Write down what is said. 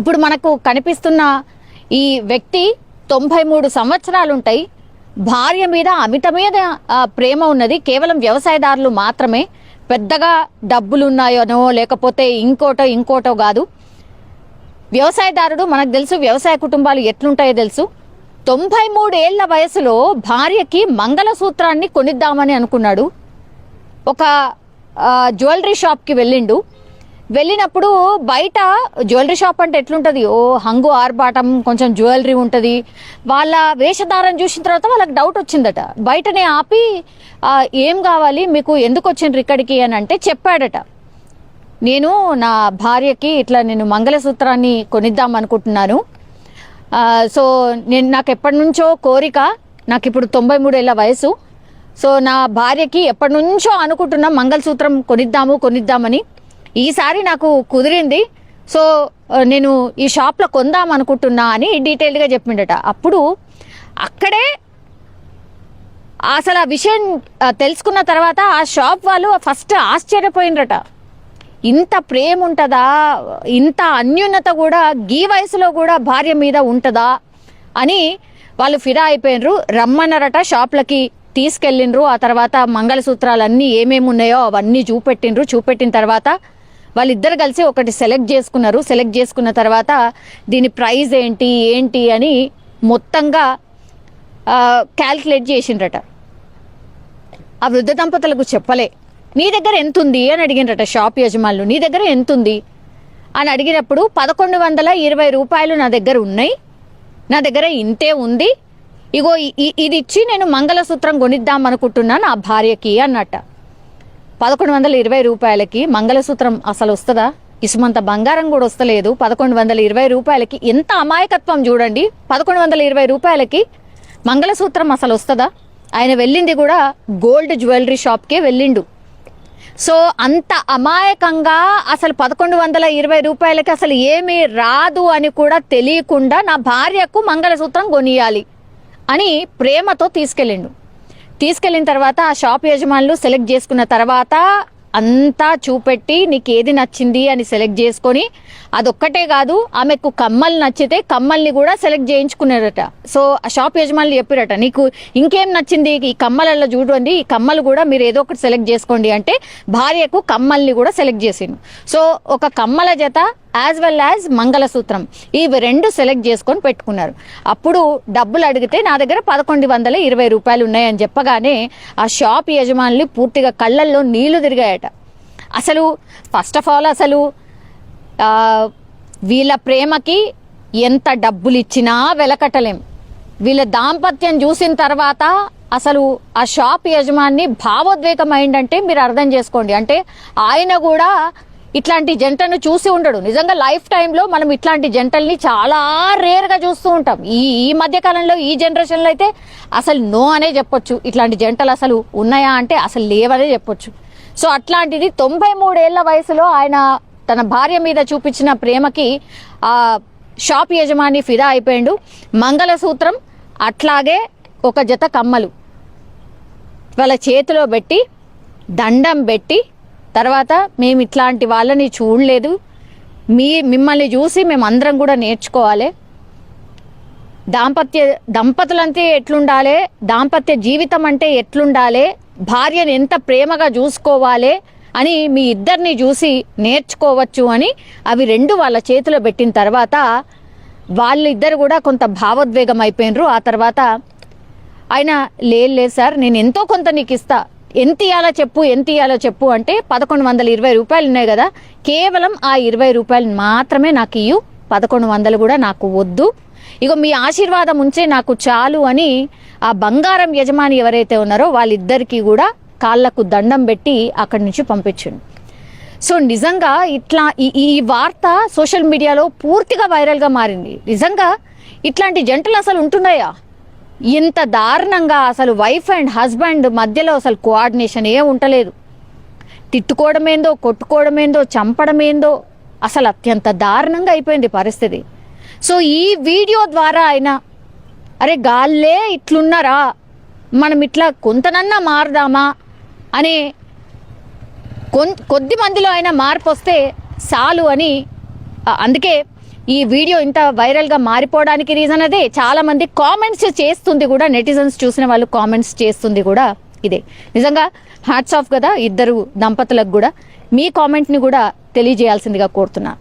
ఇప్పుడు మనకు కనిపిస్తున్న ఈ వ్యక్తి 93 సంవత్సరాలు ఉంటాయి. భార్య మీద అమితమైన ప్రేమ ఉన్నది. కేవలం వ్యవసాయదారులు మాత్రమే, పెద్దగా డబ్బులున్నాయోనో లేకపోతే ఇంకోటో కాదు. వ్యవసాయదారుడు మనకు తెలుసు, వ్యవసాయ కుటుంబాలు ఎట్లుంటాయో తెలుసు. 93 ఏళ్ల వయసులో భార్యకి మంగళసూత్రాన్ని కొనిద్దామని అనుకున్నాడు. ఒక జ్యువెలరీ షాప్కి వెళ్ళినప్పుడు బయట జ్యువెలరీ షాప్ అంటే ఎట్లుంటుంది, హంగు ఆర్బాటం, కొంచెం జ్యువెలరీ ఉంటుంది. వాళ్ళ వేషధారం చూసిన తర్వాత వాళ్ళకి డౌట్ వచ్చిందట. బయటనే ఆపి ఏం కావాలి మీకు, ఎందుకు వచ్చిండ్రు ఇక్కడికి అని అంటే చెప్పాడట, నేను నా భార్యకి ఇట్లా నేను మంగళసూత్రాన్ని కొనిద్దాం అనుకుంటున్నాను. సో నాకు ఎప్పటి నుంచో కోరిక, నాకు ఇప్పుడు 93 ఏళ్ల వయసు. సో నా భార్యకి ఎప్పటి నుంచో అనుకుంటున్నా మంగళసూత్రం కొనిద్దామని. ఈసారి నాకు కుదిరింది. సో నేను ఈ షాప్లో కొందాం అనుకుంటున్నా అని డీటెయిల్డ్గా చెప్పిండట. అప్పుడు అక్కడే అసలు ఆ విషయం తెలుసుకున్న తర్వాత ఆ షాప్ వాళ్ళు ఫస్ట్ ఆశ్చర్యపోయిండ్రట. ఇంత ప్రేమ ఉంటుందా, ఇంత అన్యోన్యత కూడా గీ వయసులో కూడా భార్య మీద ఉంటుందా అని వాళ్ళు ఫిదా అయిపోయినరు. రమ్మన్నారట, షాప్లకి తీసుకెళ్ళిండ్రు. ఆ తర్వాత మంగళసూత్రాలన్నీ ఏమేమి ఉన్నాయో అవన్నీ చూపెట్టిన తర్వాత వాళ్ళిద్దరు కలిసి ఒకటి సెలెక్ట్ చేసుకున్నారు. సెలెక్ట్ చేసుకున్న తర్వాత దీని ప్రైస్ ఏంటి అని మొత్తంగా క్యాల్కులేట్ చేసిండ్రట. ఆ వృద్ధ దంపతులకు చెప్పలే. నీ దగ్గర ఎంత ఉంది అని అడిగినరట షాప్ యజమానులు. నీ దగ్గర ఎంత ఉంది అని అడిగినప్పుడు 1120 రూపాయలు నా దగ్గర ఉన్నాయి, నా దగ్గర ఇంతే ఉంది, ఇగో ఇది ఇచ్చి నేను మంగళసూత్రం కొనిద్దాం అనుకుంటున్నా నా భార్యకి అన్నట్ట. 1120 రూపాయలకి మంగళసూత్రం అసలు వస్తుందా? ఇసుమంత బంగారం కూడా వస్తలేదు. 1120 రూపాయలకి ఎంత అమాయకత్వం చూడండి. 1120 రూపాయలకి మంగళసూత్రం అసలు వస్తుందా? ఆయన వెళ్ళింది కూడా గోల్డ్ జ్యువెలరీ షాప్కే వెళ్ళిండు. సో అంత అమాయకంగా అసలు 1120 రూపాయలకి అసలు ఏమీ రాదు అని కూడా తెలియకుండా నా భార్యకు మంగళసూత్రం కొనియాలి అని ప్రేమతో తీసుకెళ్ళిన తర్వాత ఆ షాప్ యజమానులు సెలెక్ట్ చేసుకున్న తర్వాత అంతా చూపెట్టి నీకు ఏది నచ్చింది అని సెలెక్ట్ చేసుకొని, అదొక్కటే కాదు ఆమెకు కమ్మలు నచ్చితే కమ్మల్ని కూడా సెలెక్ట్ చేయించుకున్నారట. సో ఆ షాప్ యజమానులు చెప్పారట, నీకు ఇంకేం నచ్చింది ఈ కమ్మలలో చూడండి, ఈ కమ్మలు కూడా మీరు ఏదో ఒకటి సెలెక్ట్ చేసుకోండి అంటే భార్యకు కమ్మల్ని కూడా సెలెక్ట్ చేసిండు. సో ఒక కమ్మల జత యాజ్ వెల్ యాజ్ మంగళసూత్రం ఇవి రెండు సెలెక్ట్ చేసుకొని పెట్టుకున్నారు. అప్పుడు డబ్బులు అడిగితే నా దగ్గర 1120 రూపాయలు ఉన్నాయని చెప్పగానే ఆ షాప్ యజమానులు పూర్తిగా కళ్ళల్లో నీళ్లు తిరిగాయట. అసలు ఫస్ట్ ఆఫ్ ఆల్ అసలు వీళ్ళ ప్రేమకి ఎంత డబ్బులు ఇచ్చినా వెలకట్టలేం. వీళ్ళ దాంపత్యం చూసిన తర్వాత అసలు ఆ షాప్ యజమాని భావోద్వేగం అయిందంటే మీరు అర్థం చేసుకోండి. అంటే ఆయన కూడా ఇట్లాంటి జంటను చూసి ఉండడు. నిజంగా లైఫ్ టైంలో మనం ఇట్లాంటి జంటల్ని చాలా రేర్గా చూస్తూ ఉంటాం. ఈ మధ్య కాలంలో ఈ జనరేషన్లో అయితే అసలు నో అనే చెప్పొచ్చు. ఇట్లాంటి జంటలు అసలు ఉన్నాయా అంటే అసలు లేవనే చెప్పొచ్చు. సో అట్లాంటిది 93 ఏళ్ల వయసులో ఆయన తన భార్య మీద చూపించిన ప్రేమకి ఆ షాప్ యజమాని ఫిదా అయిపోయిండు. మంగళసూత్రం అట్లాగే ఒక జత కమ్మలు వాళ్ళ చేతిలో పెట్టి దండం పెట్టి, తర్వాత మేము ఇట్లాంటి వాళ్ళని చూడలేదు, మిమ్మల్ని చూసి మేము అందరం కూడా నేర్చుకోవాలి, దంపతులంటే ఎట్లుండాలి, దాంపత్య జీవితం అంటే ఎట్లుండాలి, భార్యను ఎంత ప్రేమగా చూసుకోవాలి అని మీ ఇద్దరిని చూసి నేర్చుకోవచ్చు అని అవి రెండు వాళ్ళ చేతిలో పెట్టిన తర్వాత వాళ్ళిద్దరు కూడా కొంత భావోద్వేగం అయిపోయినరు. ఆ తర్వాత ఆయన లేదు సార్, నేను ఎంతో కొంత నీకు ఇస్తా, ఎంత ఇయ్యాలో చెప్పు అంటే 1120 రూపాయలు ఉన్నాయి కదా, కేవలం ఆ 20 రూపాయలు మాత్రమే నాకు ఇయ్యు, 1100 కూడా నాకు వద్దు, ఇగో మీ ఆశీర్వాదం ఉంచే నాకు చాలు అని ఆ బంగారం యజమాని ఎవరైతే ఉన్నారో వాళ్ళిద్దరికీ కూడా కాళ్లకు దండం పెట్టి అక్కడి నుంచి పంపించండి. సో నిజంగా ఇట్లా ఈ వార్త సోషల్ మీడియాలో పూర్తిగా వైరల్గా మారింది. నిజంగా ఇట్లాంటి జంటలు అసలు ఉంటున్నాయా? ఇంత దారుణంగా అసలు వైఫ్ అండ్ హస్బెండ్ మధ్యలో అసలు కోఆర్డినేషన్ ఏ ఉండలేదు. తిట్టుకోవడమేందో, కొట్టుకోవడమేందో, చంపడమేందో అసలు అత్యంత దారుణంగా అయిపోయింది పరిస్థితి. సో ఈ వీడియో ద్వారా ఆయన అరే గాల్లే ఇట్లున్నారా, మనం ఇట్లా కొంతనన్నా మారదామా అనే కొద్ది మందిలో అయినా మార్పు వస్తే చాలు అని, అందుకే ఈ వీడియో ఇంత వైరల్ గా మారిపోవడానికి రీజన్ అదే. చాలా మంది కామెంట్స్ చేస్తుంది కూడా, నెటిజన్స్ చూసిన వాళ్ళు కామెంట్స్ చేస్తుంది కూడా ఇదే. నిజంగా హ్యాట్స్ ఆఫ్ కదా ఇద్దరు దంపతులకు కూడా. మీ కామెంట్ ని కూడా తెలియజేయాల్సిందిగా కోరుతున్నా.